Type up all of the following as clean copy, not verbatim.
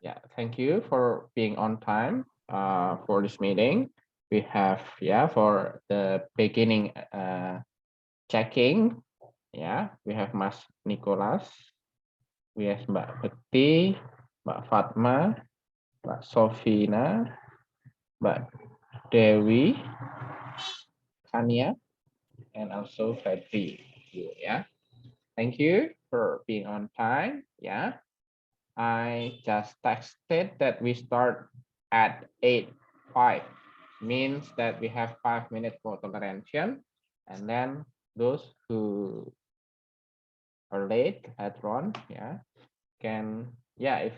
Yeah, thank you for being on time for this meeting. We have, yeah, for the beginning checking, yeah, we have Mas Nicholas, we have Mbak Bekti, Mbak Fatma, Mbak Sofina, Mbak Dewi, Kania, and also Febri. Yeah, thank you for being on time. Yeah, I just texted that we start at 8:05, means that we have 5 minutes for toleration, and then those who are late later on, yeah, can, yeah, if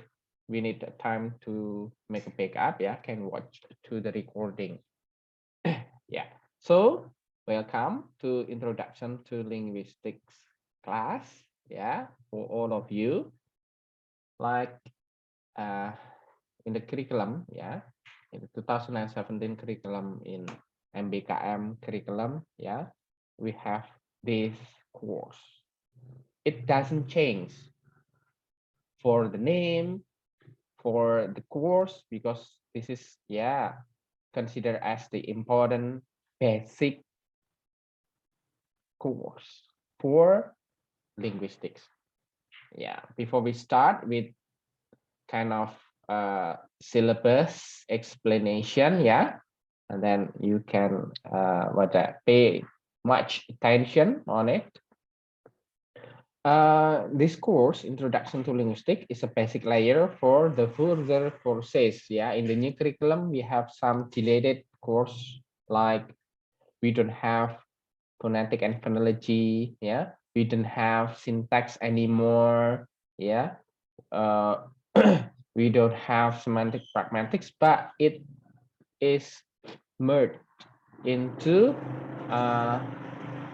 we need time to make a backup, yeah, can watch to the recording. Yeah, so welcome to introduction to linguistics class, yeah, for all of you. Like in the curriculum, yeah, in the 2017 curriculum, in MBKM curriculum, yeah, we have this course. It doesn't change for the name, for the course, because this is, yeah, considered as the important basic course for linguistics. Yeah, before we start with kind of syllabus explanation, yeah, and then you can pay much attention on it. This course, Introduction to Linguistics, is a basic layer for the further courses. Yeah, in the new curriculum, we have some deleted course, like we don't have phonetic and phonology. Yeah, we don't have syntax anymore. Yeah, we don't have semantic pragmatics, but it is merged into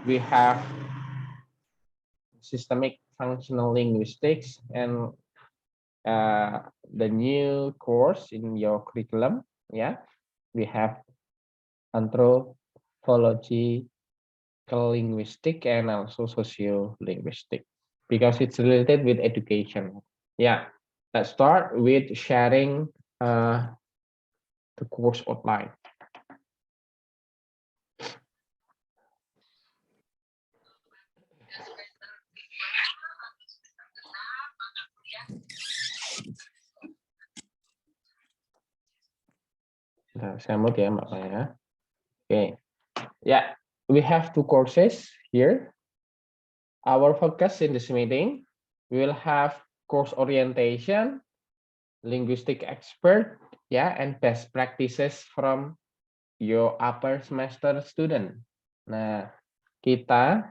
we have systemic functional linguistics, and the new course in your curriculum, yeah, we have anthropology, linguistic, and also socio-linguistic, because it's related with education. Yeah, let's start with sharing the course outline. Nah, saya mute ya Mbak Maya. Okay, yeah, we have two courses here. Our focus in this meeting, we will have course orientation, linguistic expert, yeah, and best practices from your upper semester student. Nah, kita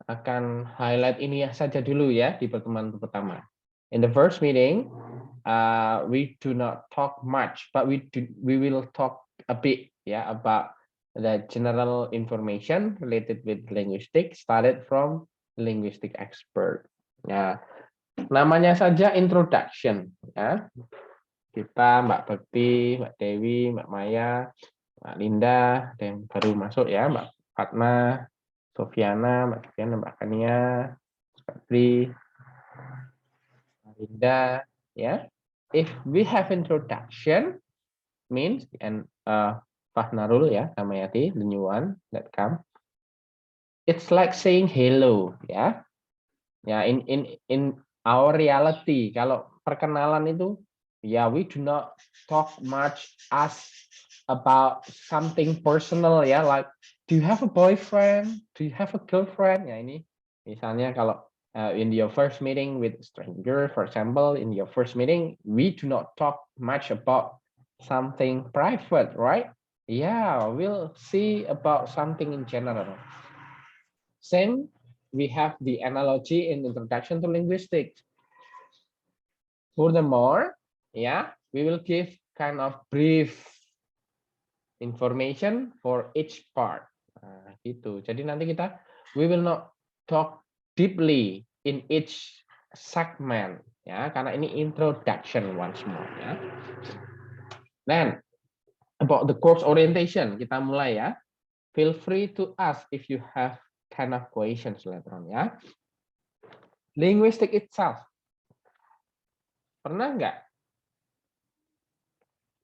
akan highlight ini saja dulu ya di pertemuan pertama. In the first meeting, we do not talk much, but we will talk a bit, yeah, about the general information related with linguistics, started from linguistic expert. Ya, namanya saja introduction, ya. Kita Mbak Bekti, Mbak Dewi, Mbak Maya, Mbak Linda, dan baru masuk ya Mbak Fatma, Sofiana, Mbak Kania, Mbak Pri, Mbak Linda, ya. If we have introduction, means, and Fahnarul ya, Kamayati, the new one that come. It's like saying hello, ya. Ya, in our reality, kalau perkenalan itu, ya, we do not talk much as about something personal, ya, like, do you have a boyfriend? Do you have a girlfriend? Ya, ini misalnya kalau in your first meeting with stranger, for example, in your first meeting, we do not talk much about something private, right? Yeah, we'll see about something in general. Same, we have the analogy in Introduction to Linguistics. Furthermore, yeah, we will give kind of brief information for each part. Nah, gitu. Jadi nanti kita, we will not talk deeply in each segment, ya, karena ini introduction once more, ya. Then about the course orientation, kita mulai ya. Feel free to ask if you have kind of questions later on, ya. Linguistic itself. Pernah nggak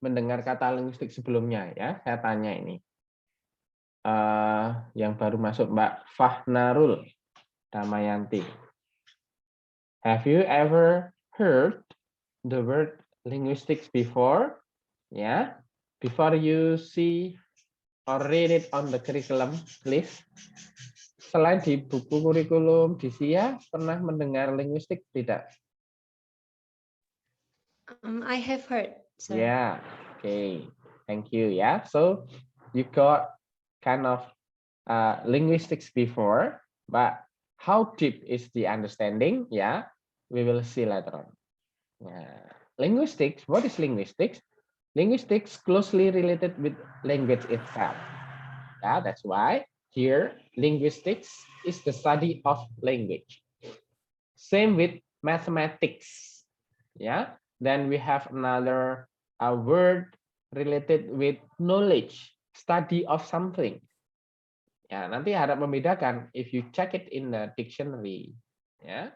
mendengar kata linguistik sebelumnya ya? Saya tanya ini. Yang baru masuk Mbak Fahnarul Damayanti. Have you ever heard the word linguistics before? Yeah, before you see or read it on the curriculum list. Selain di buku kurikulum di SIA, pernah mendengar linguistik tidak? I have heard, sir. Yeah, okay, thank you. Yeah, so you got kind of linguistics before, but how deep is the understanding? Yeah, we will see later on. Yeah. Linguistics, what is linguistics? Linguistics closely related with language itself. Yeah, that's why here linguistics is the study of language. Same with mathematics. Yeah, then we have another word related with knowledge, study of something. Ya, nanti harap membedakan if you check it in the dictionary. Ya.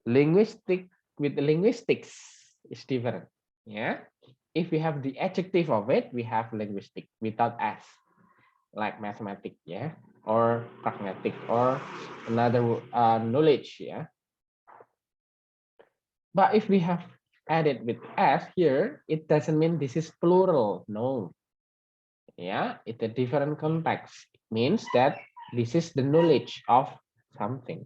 Linguistic with linguistics is different. Yeah. If we have the adjective of it, we have linguistic without s, like mathematics, yeah, or pragmatic, or another knowledge, yeah. But if we have added with s here, it doesn't mean this is plural. No. Yeah, it's a different context. It means that this is the knowledge of something.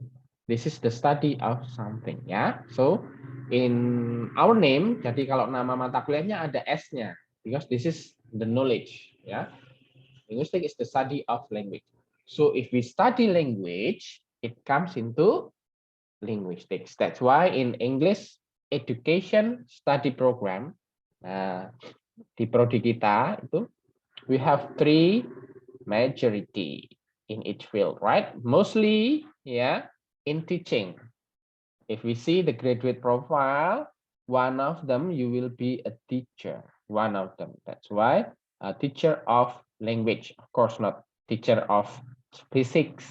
This is the study of something. Ya, so in our name, jadi kalau nama mata kuliahnya ada S-nya, because this is the knowledge. Ya, linguistic is the study of language. So if we study language, it comes into linguistics. That's why in English education study program, di prodi kita itu we have 3 majority in each field, right? Mostly, yeah, in teaching. If we see the graduate profile, one of them you will be a teacher. One of them. That's why a teacher of language, of course, not teacher of physics,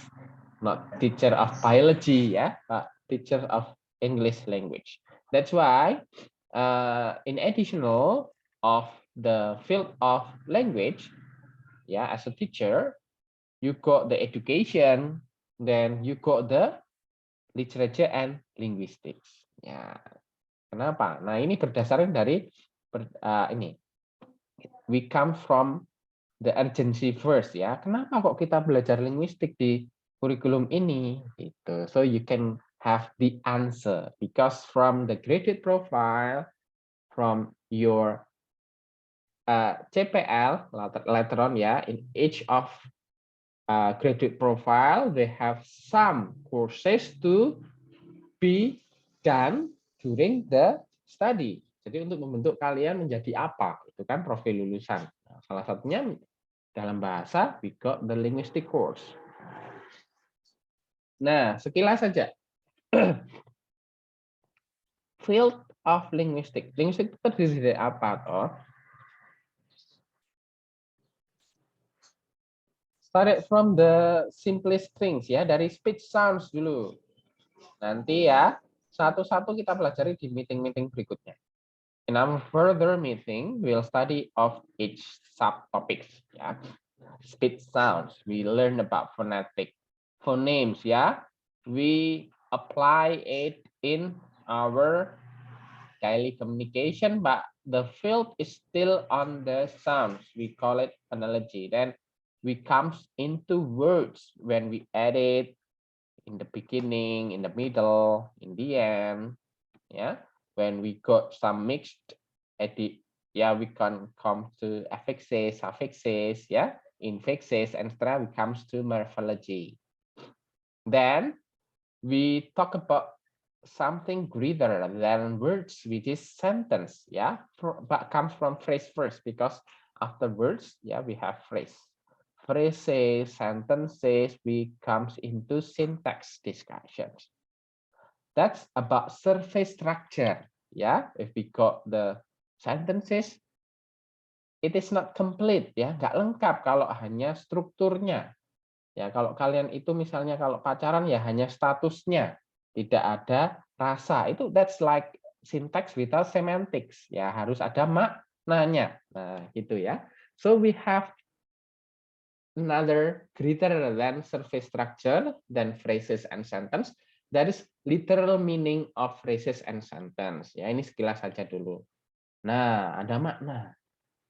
not teacher of biology, yeah, but teacher of English language. That's why, in additional of the field of language, yeah, as a teacher, you got the education, then you got the literature and linguistics. Ya, kenapa? Nah, ini berdasarkan dari ini. We come from the urgency first, ya. Kenapa kok kita belajar linguistik di kurikulum ini? Gitu. So you can have the answer because from the graduate profile, from your CPL later on, ya, in each of graduate profile, they have some courses to be done during the study. Jadi untuk membentuk kalian menjadi apa, itu kan profil lulusan. Nah, salah satunya dalam bahasa, we got the linguistic course. Nah, sekilas saja. Field of linguistic. Linguistik itu terdiri dari apa, toh? Started from the simplest things, ya, dari speech sounds dulu. Nanti ya, satu-satu kita pelajari di meeting-meeting berikutnya. In our further meeting, we'll study of each subtopics. Yeah, speech sounds. We learn about phonetic, phonemes. Yeah, we apply it in our daily communication, but the field is still on the sounds. We call it analogy. Then we comes into words when we add it in the beginning, in the middle, in the end. Yeah. When we got some mixed at the, yeah, we can come to affixes, suffixes, yeah, infixes, and we comes to morphology. Then we talk about something greater than words, which is sentence, yeah, but comes from phrase first, because after words, yeah, we have phrase. Phrases, sentences, we comes into syntax discussions. That's about surface structure. Yeah, if we got the sentences, it is not complete, ya, nggak lengkap kalau hanya strukturnya. Ya, kalau kalian itu misalnya kalau pacaran ya hanya statusnya, tidak ada rasa. Itu that's like syntax without semantics. Ya, harus ada maknanya. Nah, gitu ya. So we have another greater than surface structure than phrases and sentence. That is literal meaning of phrases and sentence. Ya, ini sekilas saja dulu. Nah, ada makna.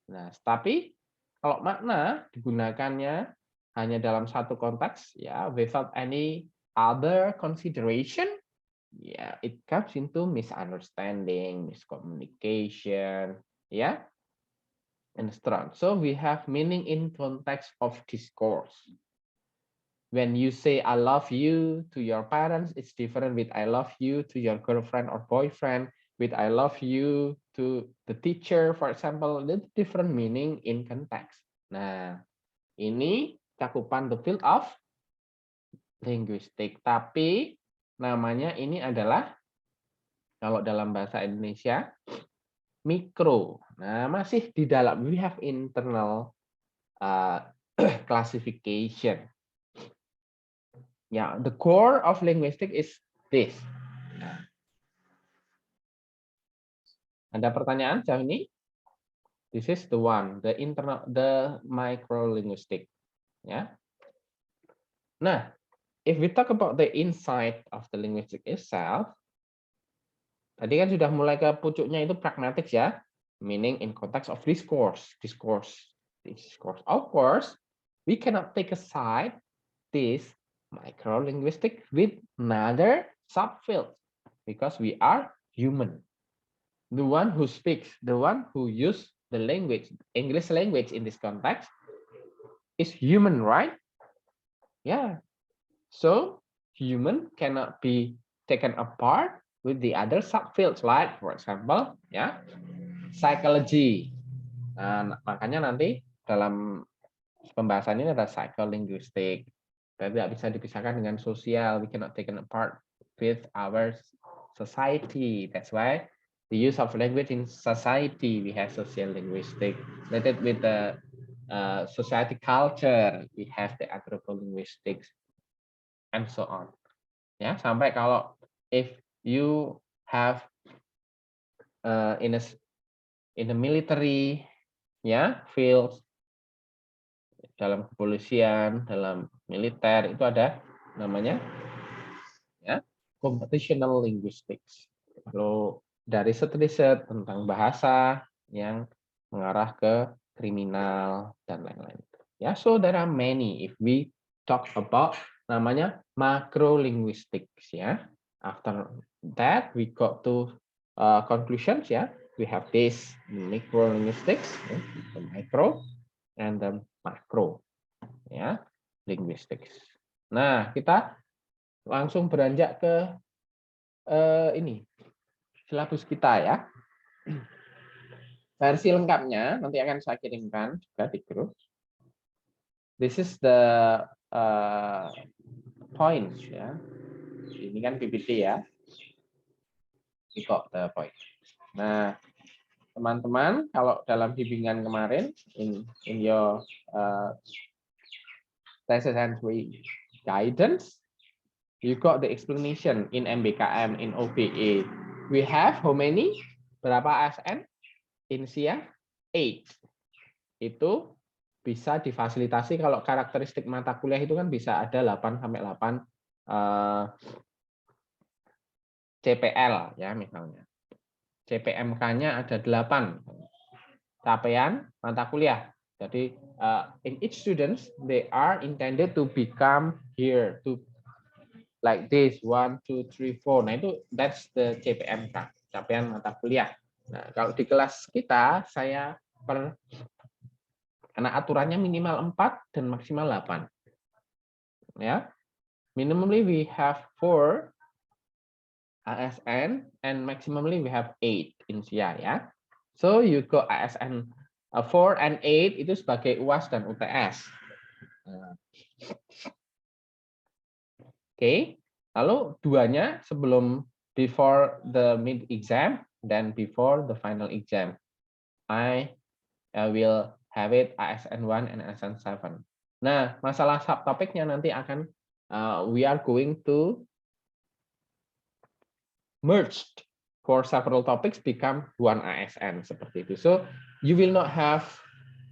Nah, tapi kalau makna digunakannya hanya dalam satu konteks, ya, without any other consideration, ya, it comes into misunderstanding, miscommunication, ya, and strong. So we have meaning in context of discourse. When you say I love you to your parents, it's different with I love you to your girlfriend or boyfriend. With I love you to the teacher, for example, the different meaning in context. Nah, ini cakupan the field of linguistic. Tapi namanya ini adalah, kalau dalam bahasa Indonesia, mikro. Nah, masih di dalam, we have internal classification. Ya, the core of linguistic is this. Ada pertanyaan jauh ini? This is the one, the internal, the micro linguistic. Ya. Nah, if we talk about the inside of the linguistic itself, tadi kan sudah mulai ke pucuknya itu pragmatic ya, meaning in context of discourse. Of course, we cannot take aside this micro linguistic with another subfield because we are human. The one who speaks, the one who use the language, English language in this context is human, right? Yeah. So human cannot be taken apart with the other subfields, like for example, ya, psychology. Nah, makanya nanti dalam pembahasan ini ada psycholinguistic. Tidak bisa dipisahkan dengan sosial. We cannot take it apart with our society. That's why the use of language in society, we have social linguistic. Related with the society culture, we have the anthropolinguistics, and so on. Ya, sampai kalau if you have in a military, ya, field, dalam kepolisian, dalam militer, itu ada namanya, ya, computational linguistics. Lalu dari riset tentang bahasa yang mengarah ke kriminal dan lain-lain. Ya, so there are many. If we talk about namanya macro linguistics, ya. After that we got to conclusions, ya. We have this micro linguistics, ya, the micro and the macro, ya, linguistics. Nah, kita langsung beranjak ke ini silabus kita ya. Versi lengkapnya nanti akan saya kirimkan juga di grup. This is the points ya. Ini kan PPT ya. We got the point. Nah, teman-teman, kalau dalam bimbingan kemarin in your thesis and guidance, you got the explanation in MBKM, in OBE. We have how many? Berapa ASN? Insia 8. Itu bisa difasilitasi kalau karakteristik mata kuliah itu kan bisa ada 8 sampai 8 CPL ya misalnya. CPMK-nya ada 8 capaian mata kuliah. Jadi in each students they are intended to become here to like this 1 2 3 4. Nah itu that's the CPMK, capaian mata kuliah. Nah, kalau di kelas kita saya karena aturannya minimal 4 dan maksimal 8. Ya. Minimally we have 4 ASN and maximally we have 8 INSIA ya. So you go ASN 4 and 8 itu sebagai UAS dan UTS. Oke. Lalu duanya sebelum before the mid exam dan before the final exam. I will have it ASN 1 and ASN 7. Nah, masalah subtopiknya nanti akan we are going to merged for several topics become one ASN seperti itu. So you will not have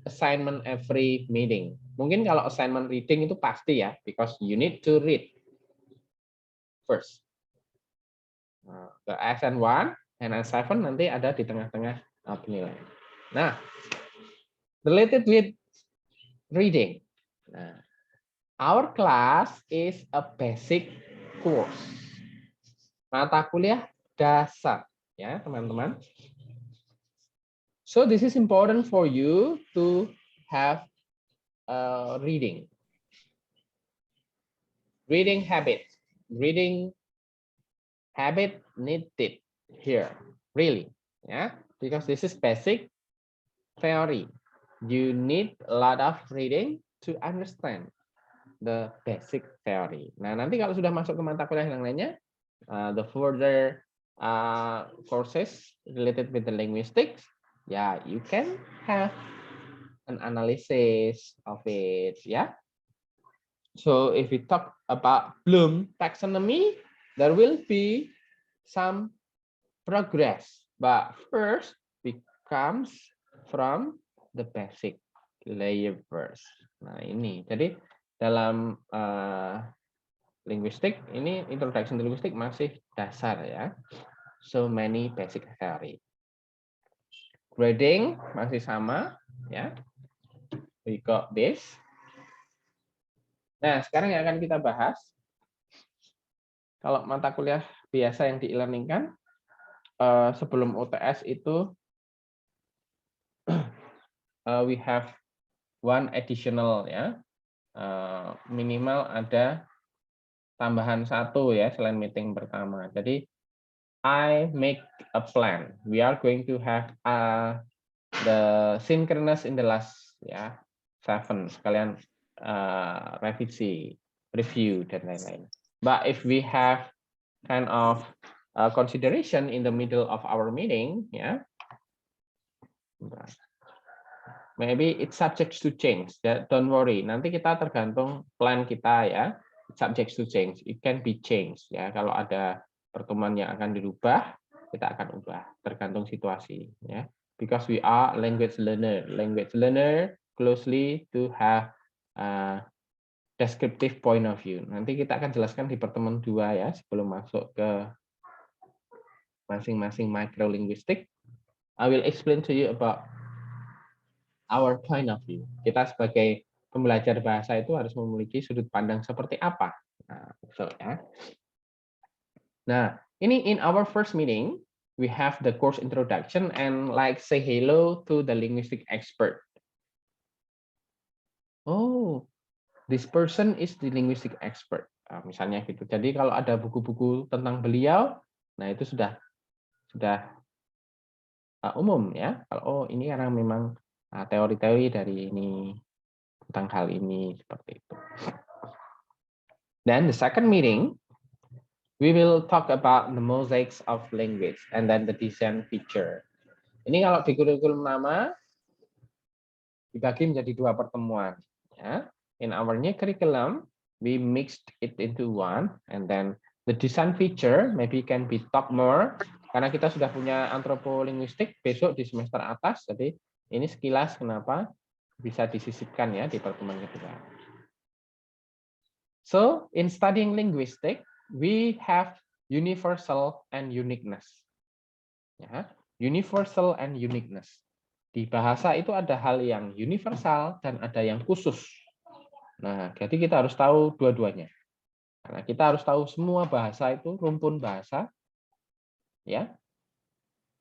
assignment every meeting. Mungkin kalau assignment reading itu pasti ya, because you need to read first. The ASN 1 and ASN 7 nanti ada di tengah-tengah penilaian. Nah, related with reading. Nah, our class is a basic course. Mata kuliah dasar ya, teman-teman. So this is important for you to have reading habit. Reading habit needed here, really, yeah, because this is basic theory. You need a lot of reading to understand the basic theory. Nah, nanti kalau sudah masuk ke mata kuliah yang lainnya, the further courses related with the linguistics, yeah, you can have an analysis of it, yeah. So if we talk about Bloom taxonomy, there will be some progress, but first we comes from the basic layer first. Nah, ini jadi dalam linguistik ini introduction to linguistik masih dasar ya. So many basic theory. Grading masih sama ya. We got this. Nah, sekarang yang akan kita bahas kalau mata kuliah biasa yang di e-learning kan sebelum UTS itu we have one additional ya. Minimal ada tambahan satu ya selain meeting pertama. Jadi I make a plan. We are going to have the synchronous in the last ya 7 sekalian revisi, review dan lain-lain. But if we have kind of consideration in the middle of our meeting, ya, maybe it subject to change. Don't worry, nanti kita tergantung plan kita ya. Subject to change, it can be changed ya. Kalau ada pertemuan yang akan dirubah, kita akan ubah tergantung situasi ya. Because we are language learner closely to have descriptive point of view. Nanti kita akan jelaskan di pertemuan 2 ya sebelum masuk ke masing-masing microlinguistic. I will explain to you about our point of view. Kita sebagai pembelajar bahasa itu harus memiliki sudut pandang seperti apa. Nah, so, ya. Nah, ini in our first meeting, we have the course introduction and like say hello to the linguistic expert. Oh, this person is the linguistic expert. Nah, misalnya gitu. Jadi kalau ada buku-buku tentang beliau, nah itu sudah umum ya. Kalau oh ini karena memang teori-teori dari ini tentang hal ini seperti itu. Then the second meeting, we will talk about the mosaics of language and then the design feature. Ini kalau di kurikulum lama dibagi menjadi 2 pertemuan. Ya. In our new curriculum, we mixed it into one, and then the design feature maybe can be talk more karena kita sudah punya antropolinguistik besok di semester atas. Jadi ini sekilas kenapa bisa disisipkan ya di pertemuan kedua. So in studying linguistic, we have universal and uniqueness. Ya, universal and uniqueness. Di bahasa itu ada hal yang universal dan ada yang khusus. Nah, jadi kita harus tahu dua-duanya. Karena kita harus tahu semua bahasa itu rumpun bahasa. Ya.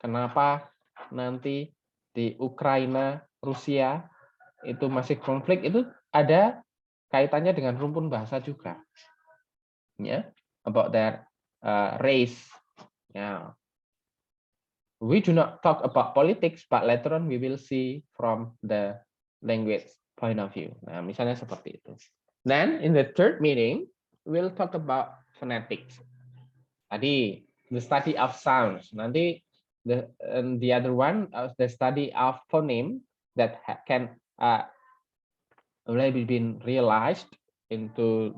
Kenapa nanti di Ukraina, Rusia itu masih konflik itu ada kaitannya dengan rumpun bahasa juga. Ya, about their race. Ya. We do not talk about politics, but later on we will see from the language point of view. Nah, misalnya seperti itu. Then in the third meeting, we'll talk about phonetics. Tadi the study of sounds. Nanti the other one, the study of phoneme that can already been realized into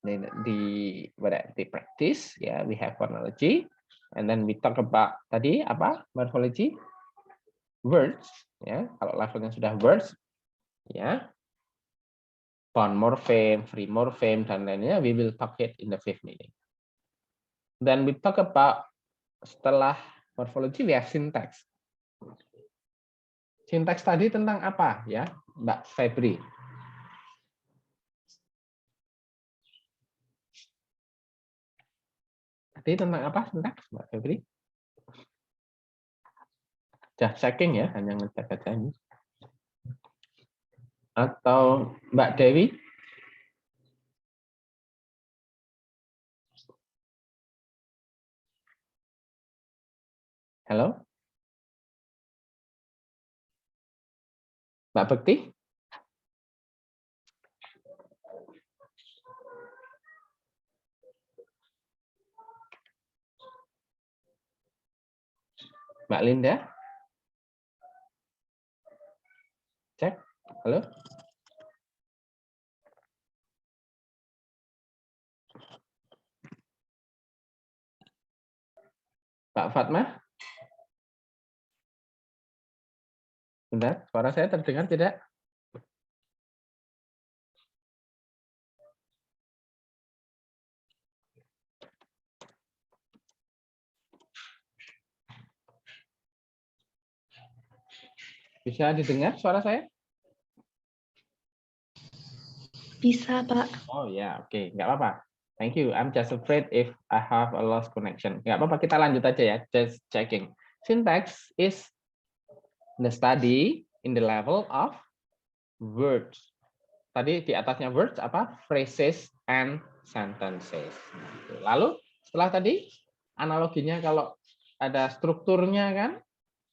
the practice, yeah, we have phonology, and then we talk about tadi apa morphology, words, ya. Kalau levelnya sudah words, ya, bond morpheme, free morpheme, dan lainnya, we will talk it in the fifth meeting. Then we talk about setelah morphology, we have syntax. Syntax tadi tentang apa, ya, Mbak Febri? Tadi tentang apa syntax, Mbak Febri? Just checking ya, hanya ngecek aja ini. Atau Mbak Dewi? Halo? Mbak Bekti? Mbak Linda? Cek. Halo? Pak Fatma? Bentar, suara saya terdengar tidak? Bisa didengar suara saya? Bisa, Pak. Oh ya, oke, nggak apa-apa. Thank you. I'm just afraid if I have a lost connection. Nggak apa-apa, kita lanjut aja ya. Just checking. Syntax is the study in the level of words. Tadi di atasnya words apa? Phrases and sentences. Lalu setelah tadi analoginya kalau ada strukturnya kan,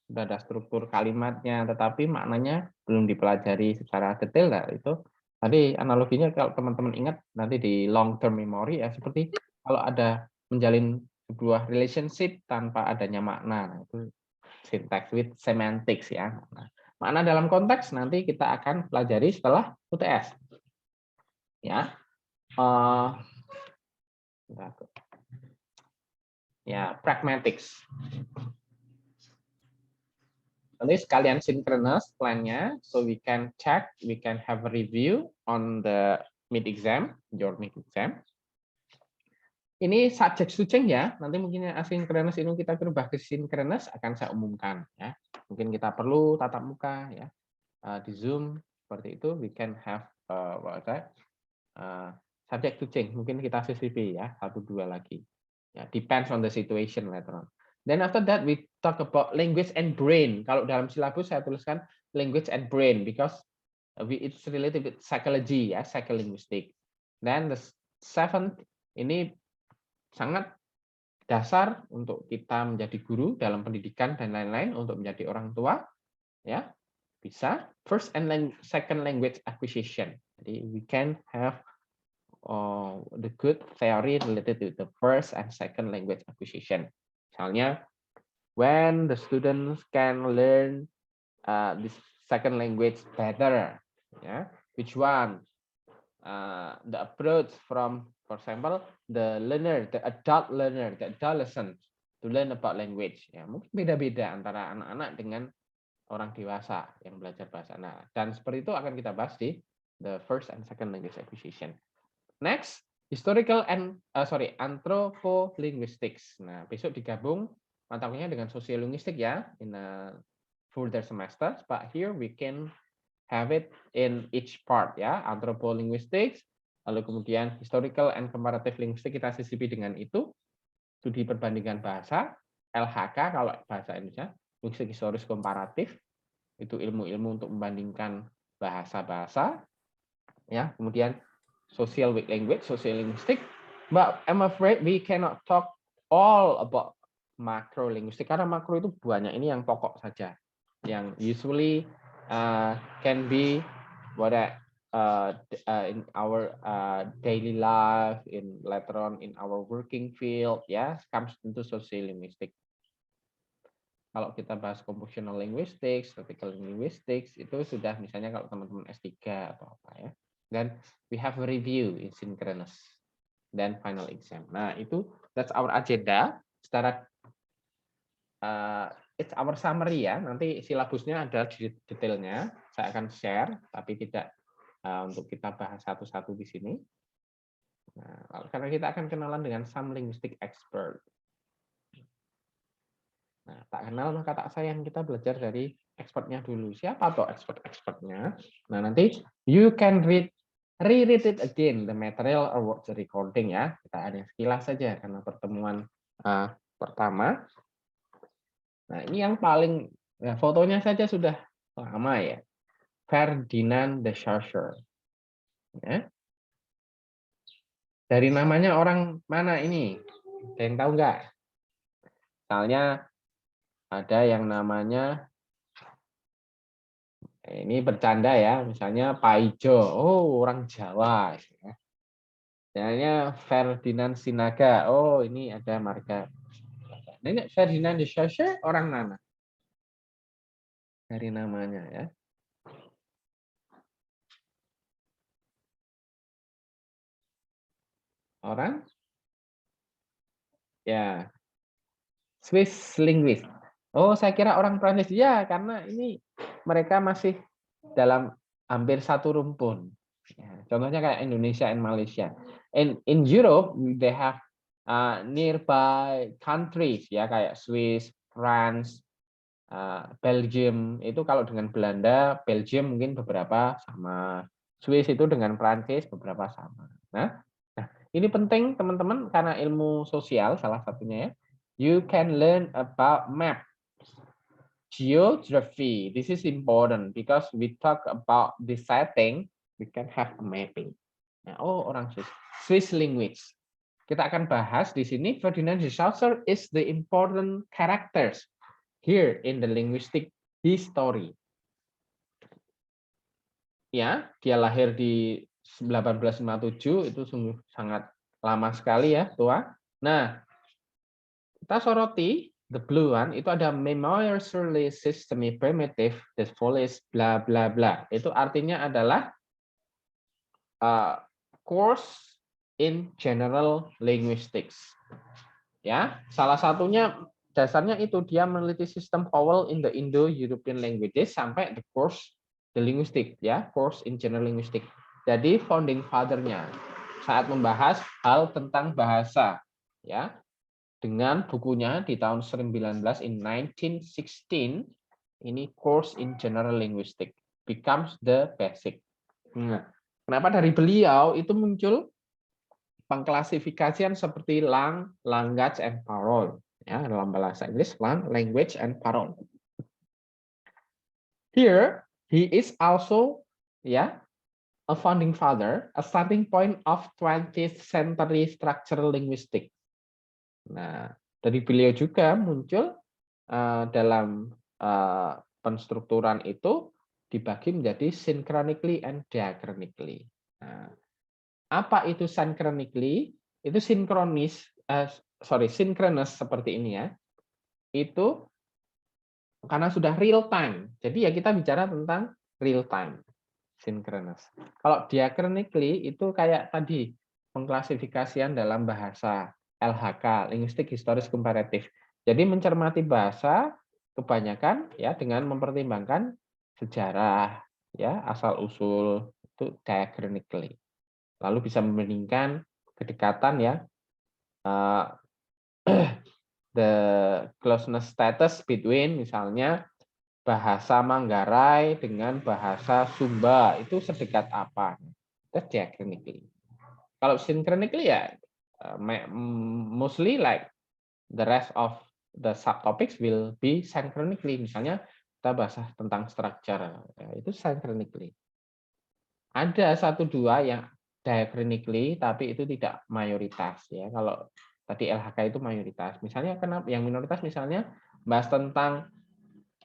sudah ada struktur kalimatnya, tetapi maknanya belum dipelajari secara detail. Nah, itu tadi analoginya kalau teman-teman ingat nanti di long term memory ya seperti kalau ada menjalin sebuah relationship tanpa adanya makna. Nah, itu syntax with semantics ya. Nah, makna dalam konteks nanti kita akan pelajari setelah UTS. Ya. Ya, pragmatics. Nanti sekalian synchronous plan-nya, so we can check, we can have a review on the mid exam, your mid exam. Ini subject switching ya, nanti mungkin yang asynchronous ini kita berubah ke synchronous akan saya umumkan ya. Mungkin kita perlu tatap muka ya di Zoom seperti itu, we can have subject switching, mungkin kita CCP ya, 1-2 lagi. Ya, depends on the situation later on. Then after that we talk about language and brain. Kalau dalam silabus saya tuliskan language and brain because it's related with psychology ya, psycholinguistic. Then the seventh ini sangat dasar untuk kita menjadi guru dalam pendidikan dan lain-lain, untuk menjadi orang tua ya. Bisa first and second language acquisition. Jadi we can have the good theory related to the first and second language acquisition. Misalnya, when the students can learn this second language better, yeah, which one? The approach from, for example, the learner, the adult learner, the adolescent to learn about language. Ya, mungkin beda-beda antara anak-anak dengan orang dewasa yang belajar bahasa. Nah, dan seperti itu akan kita bahas di the first and second language acquisition. Next, historical and anthropolinguistics. Nah, besok digabung mata kuliahnya dengan sosiolinguistik ya in a further semester. But here we can have it in each part ya, anthropolinguistics, lalu kemudian historical and comparative linguistics kita sisipi dengan itu, studi perbandingan bahasa, LHK kalau bahasa Indonesia, linguistik historis komparatif, itu ilmu-ilmu untuk membandingkan bahasa-bahasa, ya, kemudian social with language, social linguistic, but I'm afraid we cannot talk all about macro linguistic karena makro itu banyak, ini yang pokok saja, yang usually can be what in our daily life, in later on in our working field, ya, comes into social linguistic. Kalau kita bahas compositional linguistics, critical linguistics, itu sudah misalnya kalau teman-teman S3 atau apa ya. Dan we have a review in synchronous. then final exam. Nah, that's our agenda. Secara it's our summary ya. Nanti silabusnya ada di detailnya. Saya akan share, tapi tidak untuk kita bahas satu-satu di sini. Nah, karena kita akan kenalan dengan some linguistic expert. Nah, tak kenal maka tak sayang, kita belajar dari expertnya dulu. Siapa tuh expert-expertnya? Nah, nanti you can reread it again, the material or watch the recording ya. Kita ada sekilas saja karena pertemuan pertama. Nah, ini yang paling, ya, fotonya saja sudah lama ya. Ferdinand de Saussure. Ya. Dari namanya orang mana ini? Ada yang tahu nggak? Misalnya ada yang namanya, ini bercanda ya, misalnya Pak Ijo, oh orang Jawa. Misalnya Ferdinand Sinaga, oh ini ada marga. Ini Ferdinand de Saussure orang mana? Dari namanya ya. Orang? Ya, Swiss linguist. Oh, saya kira orang Prancis. Ya, karena ini mereka masih dalam hampir satu rumpun. Ya, contohnya kayak Indonesia and Malaysia. In Europe, they have nearby countries ya kayak Swiss, France, Belgium. Itu kalau dengan Belanda, Belgium mungkin beberapa sama. Swiss itu dengan Prancis beberapa sama. Nah, ini penting teman-teman karena ilmu sosial salah satunya ya. You can learn about map. Geography, this is important because we talk about the setting, we can have a mapping. Nah, oh, orang Swiss linguist. Kita akan bahas di sini Ferdinand de Saussure is the important characters here in the linguistic history. Ya, dia lahir di 1857, itu sungguh sangat lama sekali ya, tua. Nah, kita soroti the blue one, itu ada memoir surely systemic primitive that follows bla bla bla. Itu artinya adalah course in general linguistics. Ya, salah satunya dasarnya itu dia meneliti sistem vowel in the Indo-European languages sampai the course the linguistic ya, course in general linguistics. Jadi founding father-nya saat membahas hal tentang bahasa ya. Dengan bukunya di tahun 1916 ini course in general linguistics becomes the basic. Nah, kenapa dari beliau itu muncul pengklasifikasian seperti language and parole ya, dalam bahasa Inggris language and parole. Here he is also ya a founding father, a starting point of 20th century structural linguistics. Nah, dari beliau juga muncul dalam penstrukturan itu dibagi menjadi synchronically and diachronically. Nah, apa itu synchronically? Itu sinkronis, synchronous seperti ini ya. Itu karena sudah real time. Jadi ya kita bicara tentang real time, synchronous. Kalau diachronically itu kayak tadi pengklasifikasian dalam bahasa. LHK, Linguistik Historis Komparatif. Jadi mencermati bahasa kebanyakan ya dengan mempertimbangkan sejarah ya, asal usul itu diachronically. Lalu bisa membandingkan kedekatan ya the closeness status between misalnya bahasa Manggarai dengan bahasa Sumba itu sedekat apa? That's diachronically. Kalau synchronically ya mostly like the rest of the subtopics will be synchronically. Misalnya kita bahas tentang structure, ya, itu synchronically. Ada satu dua yang diachronically, tapi itu tidak mayoritas ya. Kalau tadi LHK itu mayoritas. Misalnya kenapa yang minoritas misalnya bahas tentang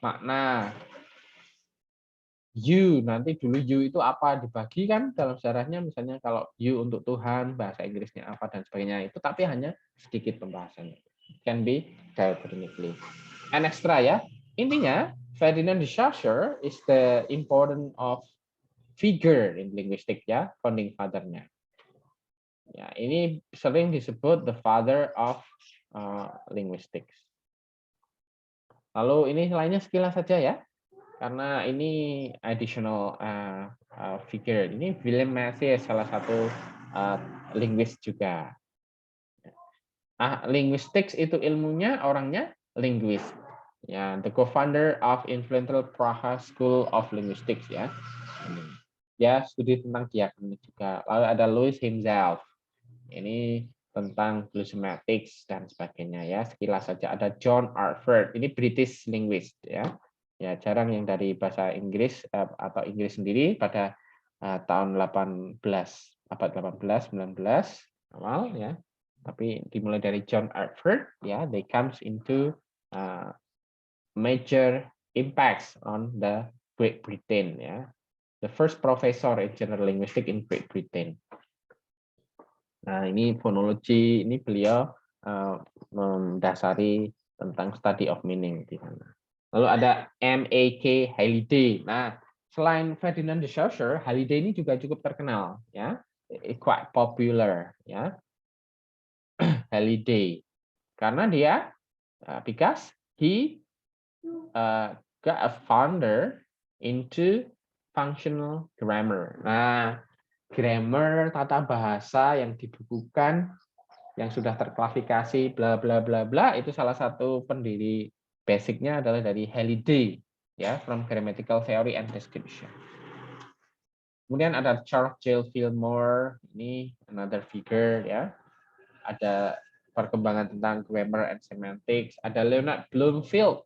makna you, nanti dulu you itu apa dibagi kan dalam sejarahnya, misalnya kalau you untuk Tuhan bahasa Inggrisnya apa dan sebagainya itu, tapi hanya sedikit pembahasannya. Can be diachronically. And extra ya, intinya Ferdinand de Saussure is the important of figure in linguistic ya, founding father-nya. Ya, ini sering disebut the father of linguistics. Lalu ini lainnya sekilas saja ya, karena ini additional figure. Ini William Massey salah satu linguist juga. Linguistics itu ilmunya, orangnya linguist. Ya, the co-founder of influential Praha School of Linguistics ya. Ya, studi tentang diakronik juga. Lalu ada Louis himself. Ini tentang semantics dan sebagainya ya. Sekilas saja ada John Arthur. Ini British linguist ya. Ya, jarang yang dari bahasa Inggris atau Inggris sendiri pada tahun 18 abad 18 19 awal ya. Tapi dimulai dari John Arthur ya, they comes into major impacts on the Great Britain ya. The first professor in general linguistics in Great Britain. Nah, ini fonologi, ini beliau mendasari tentang study of meaning di sana. Lalu ada M.A.K. Halliday. Nah, selain Ferdinand de Saussure, Halliday ini juga cukup terkenal ya, quite popular ya. Halliday karena dia because he got a founder into functional grammar. Nah, grammar tata bahasa yang dibukukan yang sudah terklasifikasi bla bla bla bla itu salah satu pendiri basicnya adalah dari Halliday ya, from grammatical theory and description. Kemudian ada Charles J. Fillmore, ini another figure ya. Ada perkembangan tentang grammar and semantics. Ada Leonard Bloomfield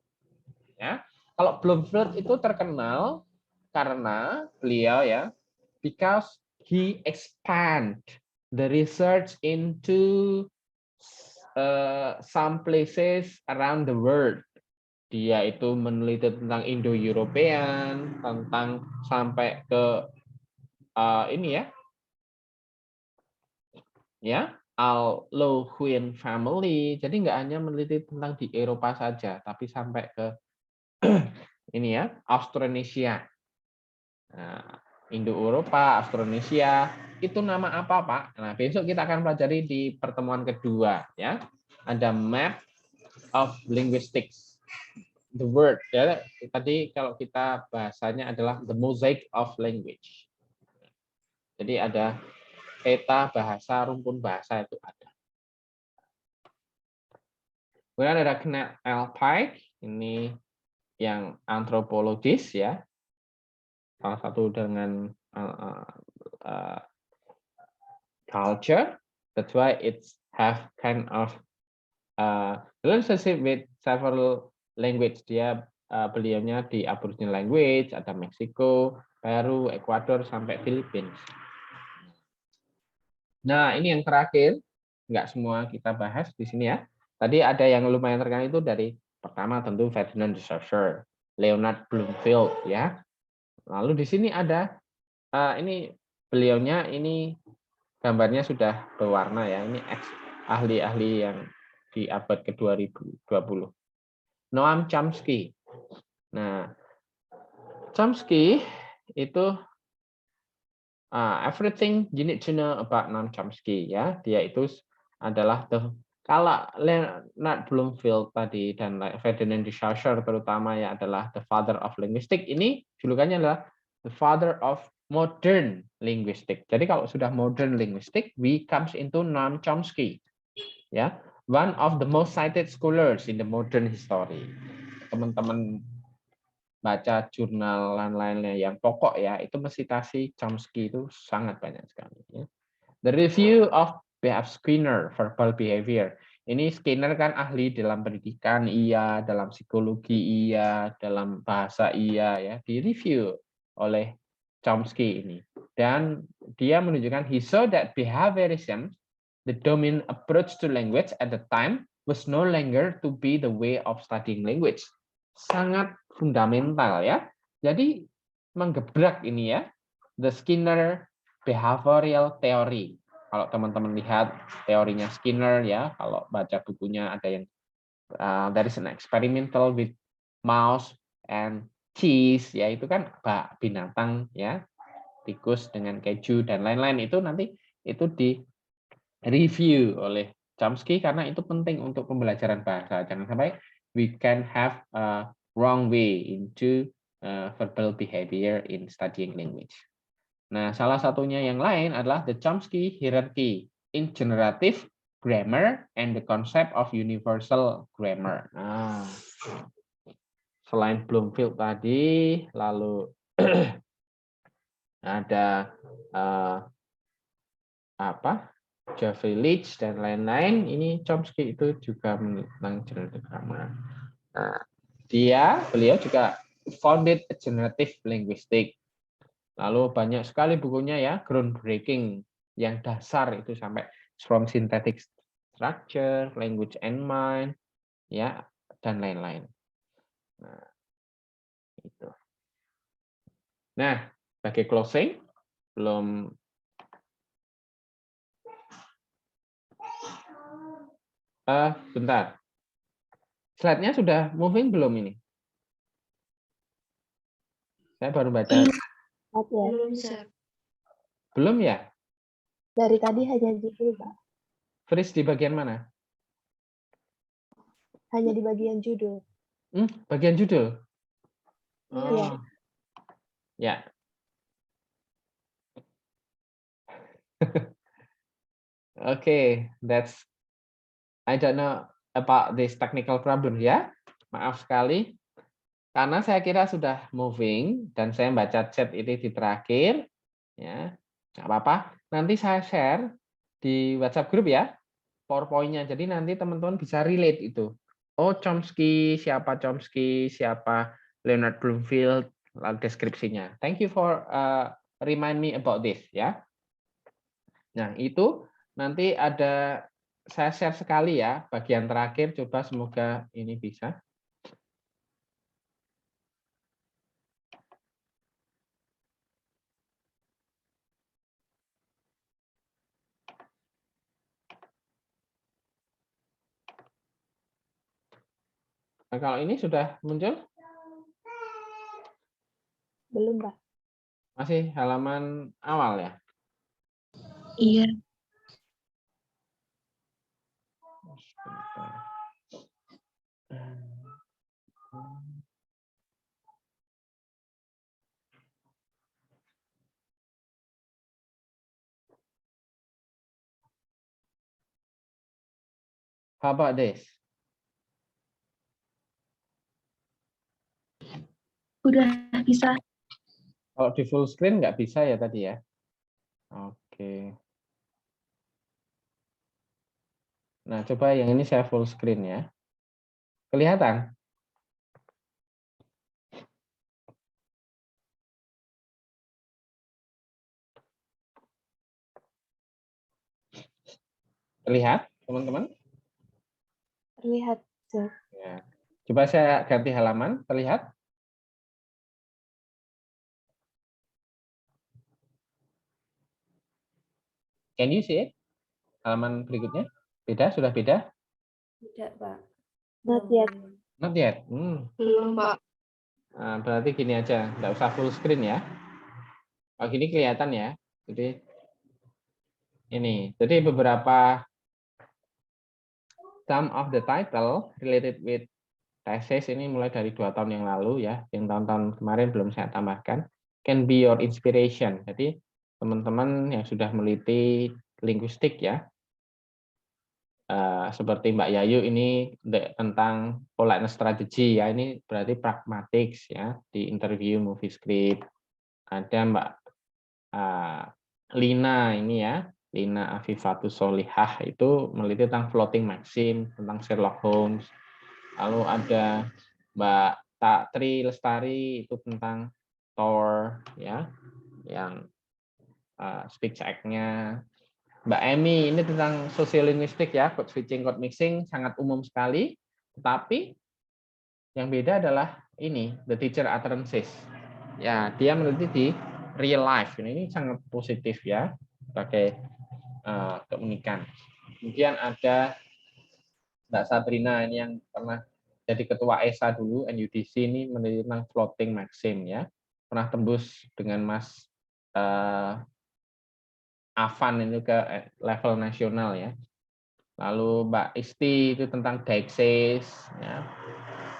ya. Kalau Bloomfield itu terkenal karena beliau ya, because he expand the research into some places around the world. Dia itu meneliti tentang Indo-European, tentang sampai ke ini ya Al-Louhuin family. Jadi nggak hanya meneliti tentang di Eropa saja, tapi sampai ke ini ya Austronesia. Nah, Indo-Eropa, Austronesia, itu nama apa, Pak? Nah, besok kita akan pelajari di pertemuan kedua ya. Ada map of linguistics. The word ya. Tadi kalau kita bahasanya adalah the mosaic of language. Jadi ada peta bahasa, rumpun bahasa itu ada. Kemudian ada Kenneth L. Pike, ini yang antropologis ya. Salah satu dengan culture. That's why it's have kind of relationship with several language. Dia beliaunya di Aboriginal language, ada Meksiko, Peru, Ekuador sampai Philippines. Nah, ini yang terakhir, nggak semua kita bahas di sini ya. Tadi ada yang lumayan terkenal itu dari pertama tentu Ferdinand de Saussure, Leonard Bloomfield ya. Lalu di sini ada ini beliaunya ini gambarnya sudah berwarna ya. Ini ahli-ahli yang di abad ke-2020. Noam Chomsky. Nah, Chomsky itu everything you need to know about Noam Chomsky ya. Dia itu adalah kalau Leonard Bloomfield tadi dan Ferdinand de Saussure terutama ya adalah the father of linguistics. Ini julukannya adalah the father of modern linguistics. Jadi kalau sudah modern linguistics, we comes into Noam Chomsky. Ya, one of the most cited scholars in the modern history. Teman-teman baca jurnal lain-lainnya yang pokok ya, itu mensitasi Chomsky itu sangat banyak sekali. Ya. The review of B.F. Skinner, verbal behavior. Ini Skinner kan ahli dalam pendidikan, iya, dalam psikologi, iya, dalam bahasa, iya, ya, di review oleh Chomsky ini. Dan dia menunjukkan he saw that behaviorism, the dominant approach to language at the time, was no longer to be the way of studying language. Sangat fundamental ya. Jadi menggebrak ini ya, the Skinner behavioral theory. Kalau teman-teman lihat teorinya Skinner ya, kalau baca bukunya ada yang there is an experimental with mouse and cheese ya, itu kan binatang ya, tikus dengan keju dan lain-lain, itu nanti itu review oleh Chomsky karena itu penting untuk pembelajaran bahasa. Jangan sampai we can have a wrong way into verbal behavior in studying language. Nah, salah satunya yang lain adalah the Chomsky hierarchy in generative grammar and the concept of universal grammar. Nah, selain Bloomfield tadi, lalu ada Jeffrey Leach dan lain-lain. Ini Chomsky itu juga tentang generative grammar. Nah, beliau juga founded generative linguistics. Lalu banyak sekali bukunya ya, groundbreaking yang dasar itu sampai from synthetic structure, language and mind, ya, dan lain-lain. Nah, itu. Nah, sebagai closing, belum bentar. Slide-nya sudah moving belum ini? Saya baru baca. Belum, Sir. Belum ya? Dari tadi hanya judul, Pak. Freeze di bagian mana? Hanya di bagian judul. Bagian judul. Iya. Ya. Okay, I don't know about this technical problem ya. Maaf sekali. Karena saya kira sudah moving dan saya baca chat ini di terakhir, ya, nggak apa-apa. Nanti saya share di WhatsApp grup ya, PowerPoint-nya. Jadi nanti teman-teman bisa relate itu. Oh, Chomsky, siapa Leonard Bloomfield, lalu deskripsinya. Thank you for remind me about this ya. Nah, itu nanti ada saya share sekali ya bagian terakhir. Coba semoga ini bisa. Nah, kalau ini sudah muncul? Belum, Pak. Masih halaman awal ya? Iya. Sebentar. How about this? Udah bisa. Kalau di full screen nggak bisa ya tadi ya? Oke. Nah, coba yang ini saya full screen ya. Kelihatan? Terlihat, teman-teman? Terlihat, Sir. Ya. Coba saya ganti halaman, terlihat? Can you see it? Halaman berikutnya? Beda? Sudah beda? Tidak, Pak. Not yet. Not yet. Belum, Pak. Nah, berarti gini aja, nggak usah full screen ya. Oh, gini kelihatan ya. Jadi ini, jadi beberapa some of the title related with thesis ini mulai dari 2 tahun yang lalu ya, yang tahun-tahun kemarin belum saya tambahkan. Can be your inspiration. Jadi teman-teman yang sudah meneliti linguistik ya, seperti Mbak Yayu ini tentang politeness strategy ya, ini berarti pragmatics ya di interview movie script. Ada Mbak Lina ini ya, Lina Afifatus Solihah itu meneliti tentang floating maxim, tentang Sherlock Holmes. Lalu ada Mbak Tri Lestari itu tentang Thor ya, yang speech act-nya. Mbak Emi ini tentang sosiolinguistik ya, code switching, code mixing sangat umum sekali. Tetapi yang beda adalah ini, the teacher utterances. Ya, dia meneliti di real life. Ini sangat positif ya, sebagai keunikan. Kemudian ada Mbak Sabrina ini yang pernah jadi ketua ESA dulu, NUDC ini meneliti tentang floating maxim ya. Pernah tembus dengan Mas Avan itu ke level nasional ya. Lalu Mbak Isti itu tentang Dexis ya.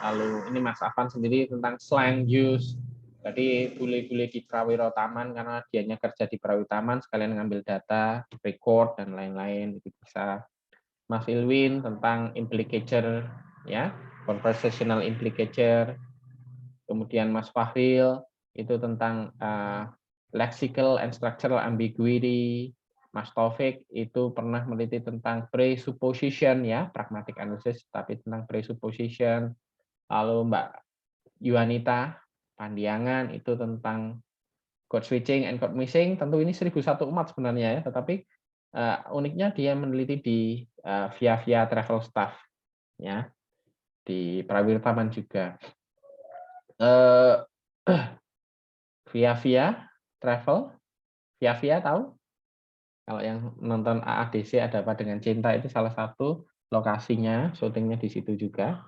Lalu ini Mas Avan sendiri tentang slang use. Jadi bule-bule di Prawiro Taman karena dianya kerja di Prawiro Taman sekalian ngambil data, record dan lain-lain itu bisa. Mas Ilwin tentang implicator ya, conversational implicator. Kemudian Mas Fahril itu tentang lexical and structural ambiguity. Mas Taufik itu pernah meneliti tentang presupposition ya, pragmatic analysis tapi tentang presupposition. Lalu Mbak Yuanita Pandiangan itu tentang code switching and code mixing. Tentu ini 1001 umat sebenarnya ya, tetapi uniknya dia meneliti di via travel staff ya, di Prawiro Taman juga. Via travel, via tahu? Kalau yang nonton AADC ada apa dengan cinta itu salah satu lokasinya, syutingnya di situ juga.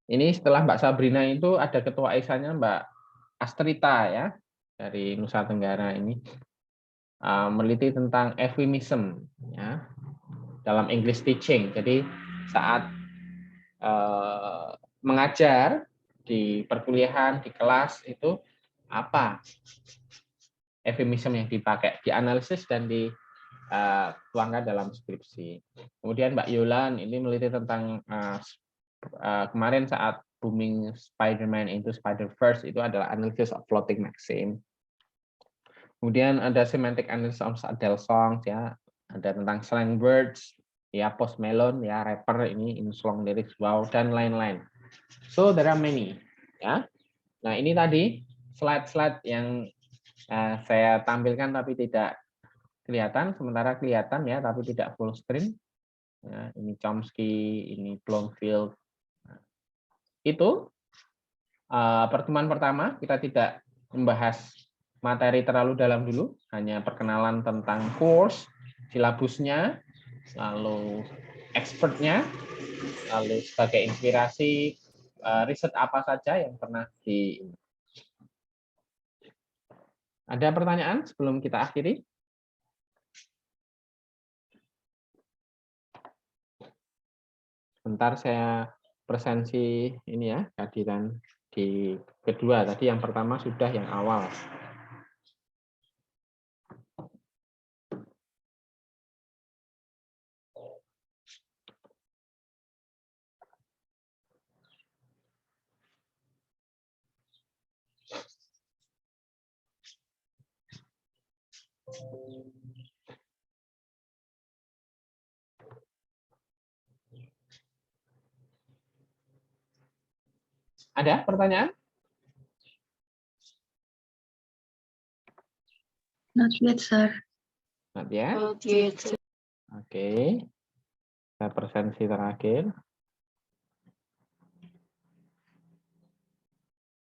Ini setelah Mbak Sabrina itu ada ketua ESA-nya Mbak Astrita ya, dari Nusa Tenggara ini. Meneliti tentang euphemism ya, dalam English teaching. Jadi saat mengajar di perkuliahan, di kelas itu apa euphemism yang dipakai, dianalisis dan dituangkan dalam skripsi. Kemudian Mbak Yolan ini meneliti tentang kemarin saat booming Spider-Man into Spider-Verse itu adalah analysis of floating maxim. Kemudian ada semantic analysis of Adele songs ya, ada tentang slang words ya, Post Malone ya, rapper ini in song lyrics wow dan lain-lain. So there are many ya. Nah, ini tadi slide-slide yang saya tampilkan tapi tidak kelihatan, sementara kelihatan ya tapi tidak full screen. Ya, ini Chomsky, ini Bloomfield. Nah, itu pertemuan pertama, kita tidak membahas materi terlalu dalam dulu, hanya perkenalan tentang course, silabusnya, lalu expertnya, lalu sebagai inspirasi riset apa saja yang pernah di. Ada pertanyaan sebelum kita akhiri? Sebentar saya presensi ini ya, kehadiran di kedua. Tadi yang pertama sudah yang awal. Ada pertanyaan? Not yet, sir. Not yet. Oke. Saya presensi terakhir.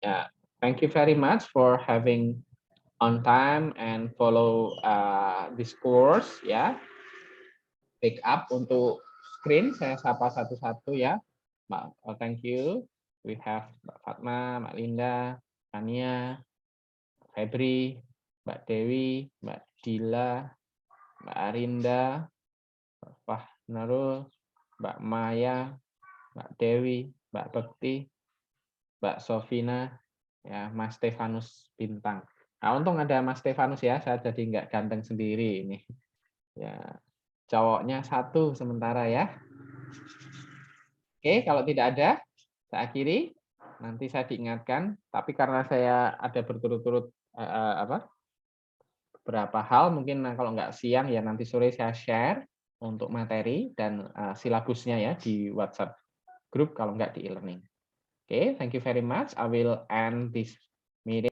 Yeah, thank you very much for having on time and follow this course ya. Pick up untuk screen, saya sapa satu-satu ya. Mbak, thank you. We have Mbak Fatma, Mbak Linda, Tania, Febri, Mbak Dewi, Mbak Dila, Mbak Arinda, Mbak Fahnarul, Mbak Maya, Mbak Dewi, Mbak Bekti, Mbak Sofina, ya Mas Stefanus Bintang. Nah, untung ada Mas Stefanus ya, saya jadi nggak ganteng sendiri ini. Ya, cowoknya satu sementara ya. Oke, kalau tidak ada, saya akhiri. Nanti saya diingatkan, tapi karena saya ada berturut-turut beberapa hal, mungkin kalau nggak siang ya nanti sore saya share untuk materi dan silabusnya ya di WhatsApp group kalau nggak di e-learning. Okay, thank you very much. I will end this meeting.